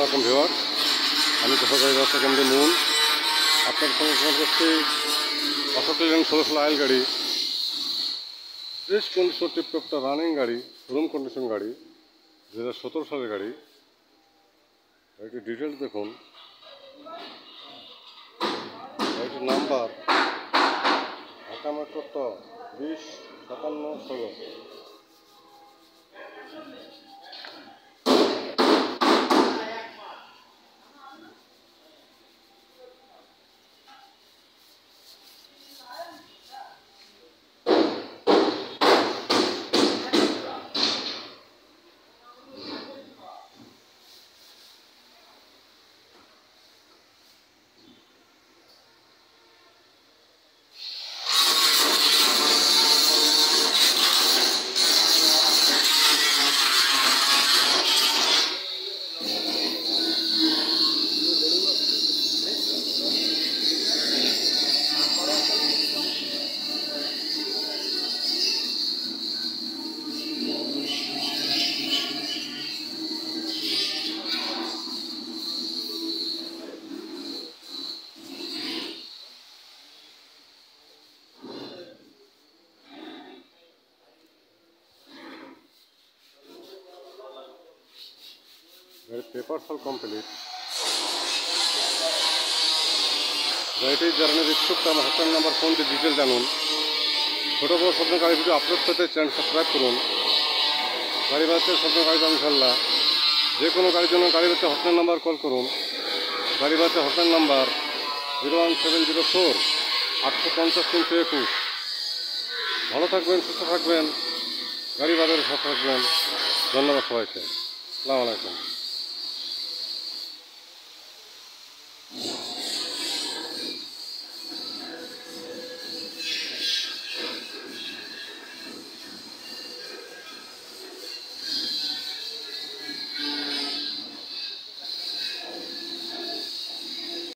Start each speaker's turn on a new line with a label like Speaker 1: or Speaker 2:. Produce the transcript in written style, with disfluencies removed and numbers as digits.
Speaker 1: আসসালামু আলাইকুম ভিউয়ার, আমি বেসরকারি ব্যবসা কেন্দ্র নুন আপনার সঙ্গে ফোন করছি। অশোক লেল্যান্ড 16 আইল গাড়ি, ফ্রেশ কন্ডিশন টিপটপটা রানিং গাড়ি, রুম কন্ডিশন গাড়ি, 2017 সালের গাড়ি। গাড়িটির ডিটেলস দেখুন। গাড়িটির নাম্বার ঢাকা মেট্রো 205716। গাড়ির পেপারস অল কমপ্লিট। গাড়িটির জার্নির ইচ্ছুক আমার হটলাইন নাম্বার ফোন দিয়ে ডিটেল জানুন। ছোটো বড় স্বপ্ন গাড়ি ভিডিও আপলোড করতে চ্যানেল সাবস্ক্রাইব করুন। গাড়ি বাজাতে স্বপ্ন গাড়ি দাম ইনশাল্লাহ। যে কোনো গাড়ির জন্য গাড়ি বাজাতে হটলাইন নাম্বার কল করুন। গাড়ি বাজাতে হটলাইন নাম্বার 01704 850 321। ভালো থাকবেন, সুস্থ থাকবেন, গাড়ি বাজারে সাথে থাকবেন। ধন্যবাদ সবাইকে। আসসালামু আলাইকুম।